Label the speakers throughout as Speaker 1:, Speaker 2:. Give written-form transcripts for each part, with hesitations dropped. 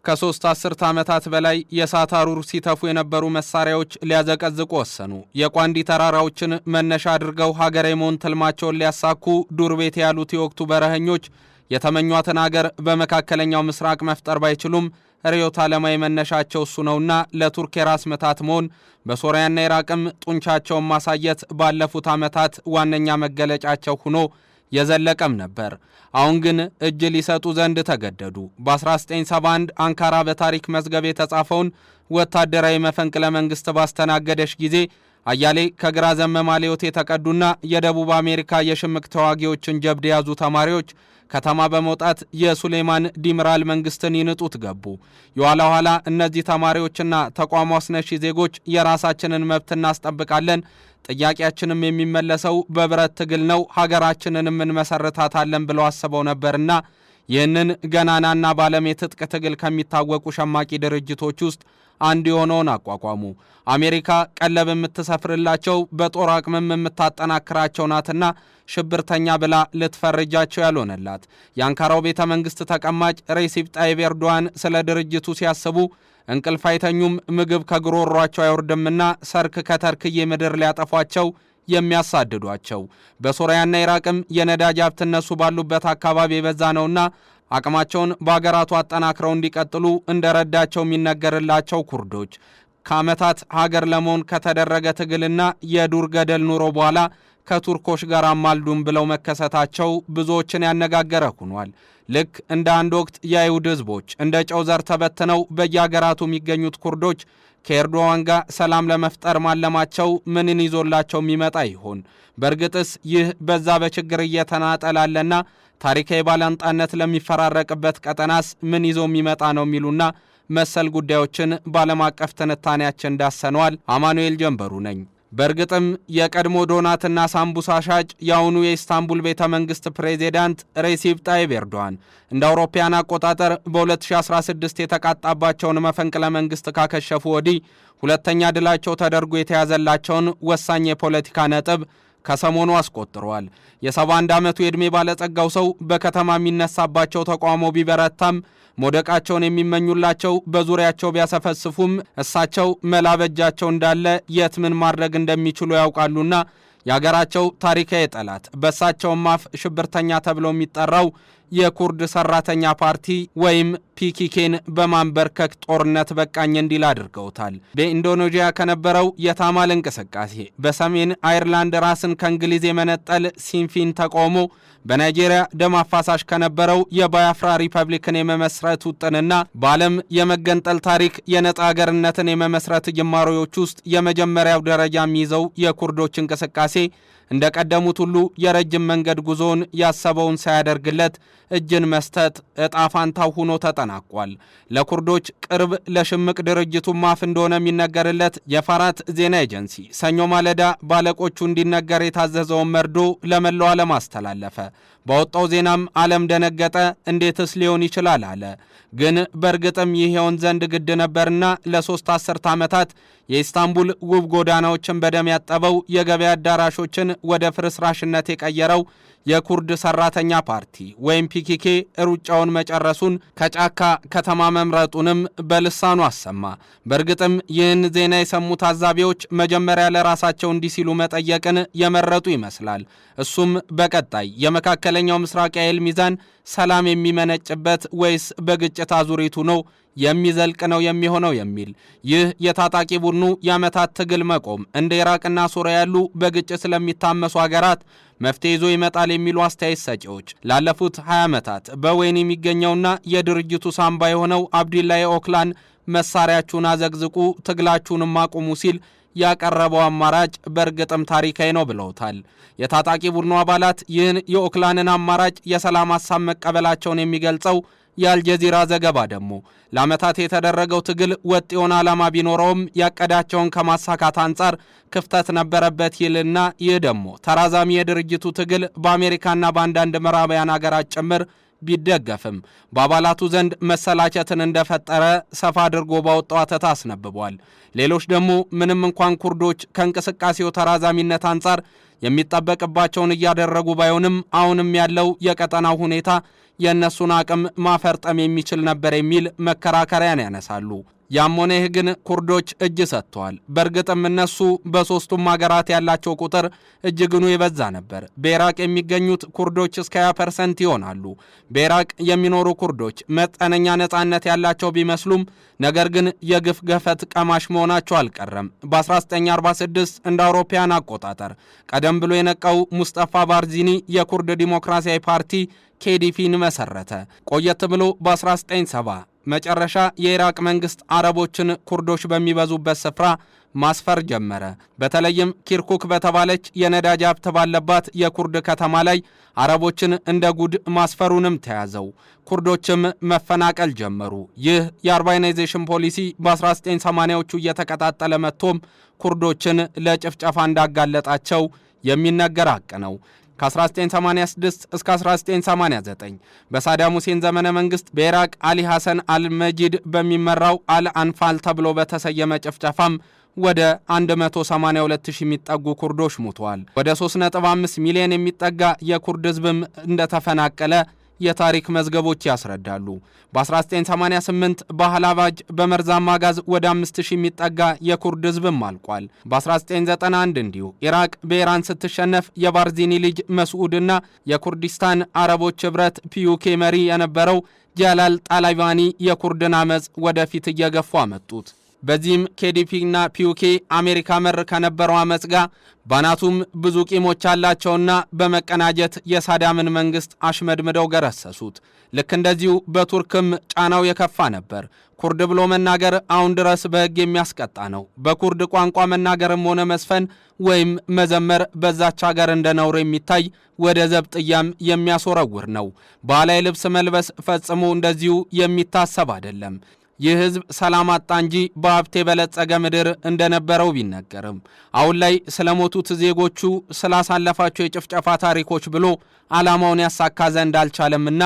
Speaker 1: ከ3 አስርት ዓመታት በላይ የእሳት አሩር ሲተፉ የነበሩ መሳሪያዎች ሊያዘቀዝቁ ወሰኑ። የቋንዲ ተራራዎችን መነሻ አድርገው ሀገር የመሆን ትልማቸውን ሊያሳኩ ዱር ቤት ያሉት የወቅቱ በረኸኞች የተመኟትን ሀገር በመካከለኛው ምስራቅ መፍጠር ባይችሉም ርዕዮተ ዓለማዊ መነሻቸው እሱ ነውና ለቱርክ የራስ ምታት መሆን በሶሪያና ኢራቅም ጡንቻቸውን ማሳየት ባለፉት ዓመታት ዋነኛ መገለጫቸው ሆኖ የዘለቀም ነበር። አሁን ግን እጅ ሊሰጡ ዘንድ ተገደዱ። በ1971 አንካራ በታሪክ መዝገብ የተጻፈውን ወታደራዊ መፈንቅለ መንግስት ባስተናገደች ጊዜ አያሌ ከግራ ዘመም ሕይወት የተቀዱና የደቡብ አሜሪካ የሽምቅ ተዋጊዎችን ጀብድ የያዙ ተማሪዎች ከተማ በመውጣት የሱሌማን ዲምራል መንግስትን ይንጡት ገቡ። የኋላ ኋላ እነዚህ ተማሪዎችና ተቋሙ አስነሺ ዜጎች የራሳችንን መብት እናስጠብቃለን፣ ጥያቄያችንም የሚመለሰው በብረት ትግል ነው፣ ሀገራችንንም እንመሰርታታለን ብለው አስበው ነበርና ይህንን ገናናና ባለም የትጥቅ ትግል ከሚታወቁ ሸማቂ ድርጅቶች ውስጥ አንዱ የሆነውን አቋቋሙ። አሜሪካ ቀለብ የምትሰፍርላቸው በጦር አቅምም የምታጠናክራቸው ናትና ሽብርተኛ ብላ ልትፈርጃቸው ያልሆነላት የአንካራው ቤተ መንግስት ተቀማጭ ሬሲፕ ጣይብ ኤርዶዋን ስለ ድርጅቱ ሲያስቡ እንቅልፍ አይተኙም፣ ምግብ ከግሮሯቸው አይወርድምና ሰርክ ከተርክዬ ምድር ሊያጠፏቸው የሚያሳድዷቸው በሶሪያና ኢራቅም የነዳጅ ሀብት እነሱ ባሉበት አካባቢ የበዛ ነውና አቅማቸውን በአገራቱ አጠናክረው እንዲቀጥሉ እንደረዳቸው የሚነገርላቸው ኩርዶች ከዓመታት ሀገር ለመሆን ከተደረገ ትግልና የዱር ገደል ኑሮ በኋላ ከቱርኮች ጋር አማልዱም ብለው መከሰታቸው ብዙዎችን ያነጋገረ ሆኗል። ልክ እንደ አንድ ወቅት የአይሁድ ህዝቦች እንደ ጨው ዘር ተበትነው በየሀገራቱ የሚገኙት ኩርዶች ከኤርዶዋን ጋር ሰላም ለመፍጠር ማለማቸው ምንን ይዞላቸው የሚመጣ ይሆን? በእርግጥስ ይህ በዛ በችግር እየተናጠላለና ታሪካዊ ባላንጣነት ለሚፈራረቅበት ቀጠናስ ምን ይዞ የሚመጣ ነው የሚሉና መሰል ጉዳዮችን ባለም አቀፍ ትንታኔያችን ዳሰነዋል። አማኑኤል ጀንበሩ ነኝ። በእርግጥም የቀድሞ ዶናትና ሳምቡሳ ሻጭ የአሁኑ የኢስታንቡል ቤተ መንግስት ፕሬዚዳንት ሬሲፕ ጣይብ ኤርዶዋን እንደ አውሮፓውያን አቆጣጠር በ2016 የተቃጣባቸውን መፈንቅለ መንግስት ካከሸፉ ወዲህ ሁለተኛ ድላቸው ተደርጎ የተያዘላቸውን ወሳኝ የፖለቲካ ነጥብ ከሰሞኑ አስቆጥረዋል። የ71 ዓመቱ የዕድሜ ባለጸጋው ሰው በከተማ የሚነሳባቸው ተቃውሞ ቢበረታም ሞደቃቸውን የሚመኙላቸው በዙሪያቸው ቢያሰፈስፉም እሳቸው መላበጃቸው እንዳለ የት ምን ማድረግ እንደሚችሉ ያውቃሉና የአገራቸው ታሪካዊ ጠላት በእሳቸውም አፍ ሽብርተኛ ተብሎ የሚጠራው የኩርድ ሰራተኛ ፓርቲ ወይም ፒኪኬን በማንበርከክ ጦርነት በቃኝ እንዲል አድርገውታል። በኢንዶኔዥያ ከነበረው የታማል እንቅስቃሴ፣ በሰሜን አይርላንድ ራስን ከእንግሊዝ የመነጠል ሲንፊን ተቃውሞ፣ በናይጄሪያ ደም አፋሳሽ ከነበረው የባያፍራ ሪፐብሊክን የመመስረት ውጥንና በዓለም የመገንጠል ታሪክ የነጻ አገርነትን የመመስረት ጅማሮዎች ውስጥ የመጀመሪያው ደረጃ የሚይዘው የኩርዶች እንቅስቃሴ እንደ ቀደሙት ሁሉ የረጅም መንገድ ጉዞውን ያሰበውን ሳያደርግለት እጅን መስጠት ዕጣ ፋንታው ሆኖ ተጠናቋል። ለኩርዶች ቅርብ ለሽምቅ ድርጅቱ ማፍ እንደሆነ የሚነገርለት የፋራት ዜና ኤጀንሲ ሰኞ ማለዳ ባለቆቹ እንዲነገር የታዘዘውን መርዶ ለመላው ዓለም አስተላለፈ። በወጣው ዜናም ዓለም ደነገጠ። እንዴትስ ሊሆን ይችላል አለ። ግን በእርግጥም ይህ ይሆን ዘንድ ግድ ነበርና ለ3 አስርት ዓመታት የኢስታንቡል ውብ ጎዳናዎችን በደም ያጠበው የገበያ አዳራሾችን ወደ ፍርስራሽነት የቀየረው የኩርድ ሰራተኛ ፓርቲ ወይም ፒኪኬ ሩጫውን መጨረሱን ከጫካ ከተማ መምረጡንም በልሳኑ አሰማ። በእርግጥም ይህን ዜና የሰሙ ታዛቢዎች መጀመሪያ ለራሳቸው እንዲህ ሲሉ መጠየቅን የመረጡ ይመስላል። እሱም በቀጣይ የመካከለኛው ምስራቅ የኃይል ሚዛን ሰላም የሚመነጭበት ወይስ በግጭት አዙሪቱ ነው የሚዘልቅ ነው የሚሆነው የሚል። ይህ የታጣቂ ቡድኑ የዓመታት ትግል መቆም እንደ ኢራቅና ሶሪያ ያሉ በግጭት ስለሚታመሱ ሀገራት መፍትሄ ይዞ ይመጣል የሚሉ አስተያየት ሰጪዎች ላለፉት 20 ዓመታት በወይን የሚገኘውና የድርጅቱ ሳምባ የሆነው አብዲላይ ኦክላን መሳሪያችሁን አዘግዝቁ፣ ትግላችሁንም አቁሙ ሲል ያቀረበው አማራጭ በእርግጥም ታሪካዊ ነው ብለውታል። የታጣቂ ቡድኑ አባላት ይህን የኦክላንን አማራጭ የሰላም ሐሳብ መቀበላቸውን የሚገልጸው የአልጀዚራ ዘገባ ደግሞ ለዓመታት የተደረገው ትግል ወጥ የሆነ ዓላማ ቢኖረውም ያቀዳቸውን ከማሳካት አንጻር ክፍተት ነበረበት ይልና ይህ ደግሞ ተራዛሚ የድርጅቱ ትግል በአሜሪካና በአንዳንድ ምዕራባውያን ሀገራት ጭምር ቢደገፍም በአባላቱ ዘንድ መሰላቸትን እንደፈጠረ ሰፋ አድርጎ ባወጣው አተታ አስነብቧል። ሌሎች ደግሞ ምንም እንኳን ኩርዶች ከእንቅስቃሴው ተራዛሚነት አንጻር የሚጠበቅባቸውን እያደረጉ ባይሆንም አሁንም ያለው የቀጠናው ሁኔታ የእነሱን አቅም ማፈርጠም የሚችል ነበር የሚል መከራከሪያን ያነሳሉ። ያም ሆነ ይህ ግን ኩርዶች እጅ ሰጥተዋል። በእርግጥም እነሱ በሶስቱም ሀገራት ያላቸው ቁጥር እጅግኑ የበዛ ነበር። በኢራቅ የሚገኙት ኩርዶች እስከ 20% ይሆናሉ። በኢራቅ የሚኖሩ ኩርዶች መጠነኛ ነጻነት ያላቸው ቢመስሉም ነገር ግን የግፍ ገፈት ቀማሽ መሆናቸው አልቀረም። በ1946 እንደ አውሮፓውያን አቆጣጠር ቀደም ብሎ የነቃው ሙስጠፋ ባርዚኒ የኩርድ ዲሞክራሲያዊ ፓርቲ ኬዲፒን መሰረተ። ቆየት ብሎ በ1970 መጨረሻ የኢራቅ መንግስት አረቦችን ኩርዶች በሚበዙበት ስፍራ ማስፈር ጀመረ። በተለይም ኪርኩክ በተባለች የነዳጅ ሀብት ባለባት የኩርድ ከተማ ላይ አረቦችን እንደ ጉድ ማስፈሩንም ተያዘው። ኩርዶችም መፈናቀል ጀመሩ። ይህ የአርባናይዜሽን ፖሊሲ በ1980ዎቹ እየተቀጣጠለ መጥቶም ኩርዶችን ለጭፍጨፋ እንዳጋለጣቸው የሚነገር ሐቅ ነው። ከ1986 እስከ 1989 በሳዳም ሁሴን ዘመነ መንግስት በኢራቅ አሊ ሐሰን አልመጂድ በሚመራው አልአንፋል ተብሎ በተሰየመ ጭፍጨፋም ወደ 182000 የሚጠጉ ኩርዶች ሞተዋል። ወደ 3.5 ሚሊዮን የሚጠጋ የኩርድ ህዝብም እንደተፈናቀለ የታሪክ መዝገቦች ያስረዳሉ። በ1988 በሃላባጅ በመርዛማ ጋዝ ወደ 5000 የሚጠጋ የኩርድ ህዝብም አልቋል። በ1991 እንዲሁ ኢራቅ በኢራን ስትሸነፍ የባርዚኒ ልጅ መስዑድና የኩርዲስታን አረቦች ህብረት ፒዩኬ መሪ የነበረው ጃላል ጣላይባኒ የኩርድን አመጽ ወደፊት እየገፉ አመጡት። በዚህም ኬዲፒና ፒዩኬ አሜሪካ መር ከነበረው አመጽ ጋር ባናቱም ብዙ ቂሞች አላቸውና በመቀናጀት የሳዳምን መንግስት አሽመድምደው ገረሰሱት። ልክ እንደዚሁ በቱርክም ጫናው የከፋ ነበር። ኩርድ ብሎ መናገር አሁን ድረስ በህግ የሚያስቀጣ ነው። በኩርድ ቋንቋ መናገርም ሆነ መስፈን ወይም መዘመር በዛች ሀገር እንደ ነውር የሚታይ ወደ ዘብጥያም የሚያስወረውር ነው። ባህላዊ ልብስ መልበስ ፈጽሞ እንደዚሁ የሚታሰብ አይደለም። ይህ ህዝብ ሰላም አጣ እንጂ በሀብት የበለጸገ ምድር እንደነበረው ቢነገርም አሁን ላይ ስለሞቱት ዜጎቹ ስላሳለፋቸው የጭፍጨፋ ታሪኮች ብሎ ዓላማውን ያሳካ ዘንድ አልቻለምና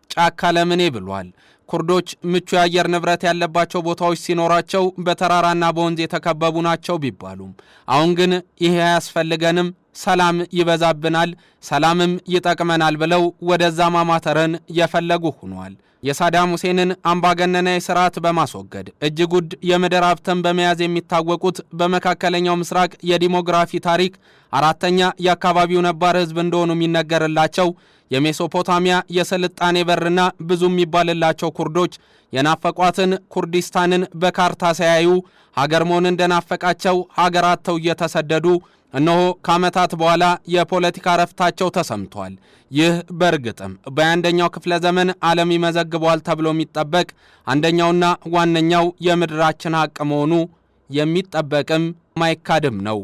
Speaker 1: ጫካ ለምኔ ብሏል። ኩርዶች ምቹ የአየር ንብረት ያለባቸው ቦታዎች ሲኖራቸው በተራራና በወንዝ የተከበቡ ናቸው ቢባሉም አሁን ግን ይሄ አያስፈልገንም፣ ሰላም ይበዛብናል፣ ሰላምም ይጠቅመናል ብለው ወደዛ ማማተረን የፈለጉ ሆኗል። የሳዳም ሁሴንን አምባገነናዊ ስርዓት በማስወገድ እጅጉድ የምድር ሀብትን በመያዝ የሚታወቁት በመካከለኛው ምስራቅ የዲሞግራፊ ታሪክ አራተኛ የአካባቢው ነባር ህዝብ እንደሆኑ የሚነገርላቸው የሜሶፖታሚያ የስልጣኔ በርና ብዙ የሚባልላቸው ኩርዶች የናፈቋትን ኩርዲስታንን በካርታ ሳያዩ ሀገር መሆን እንደናፈቃቸው ሀገር አጥተው እየተሰደዱ እነሆ ከዓመታት በኋላ የፖለቲካ ረፍታቸው ተሰምቷል። ይህ በእርግጥም በአንደኛው ክፍለ ዘመን ዓለም ይመዘግበዋል ተብሎ የሚጠበቅ አንደኛውና ዋነኛው የምድራችን ሀቅ መሆኑ የሚጠበቅም ማይካድም ነው።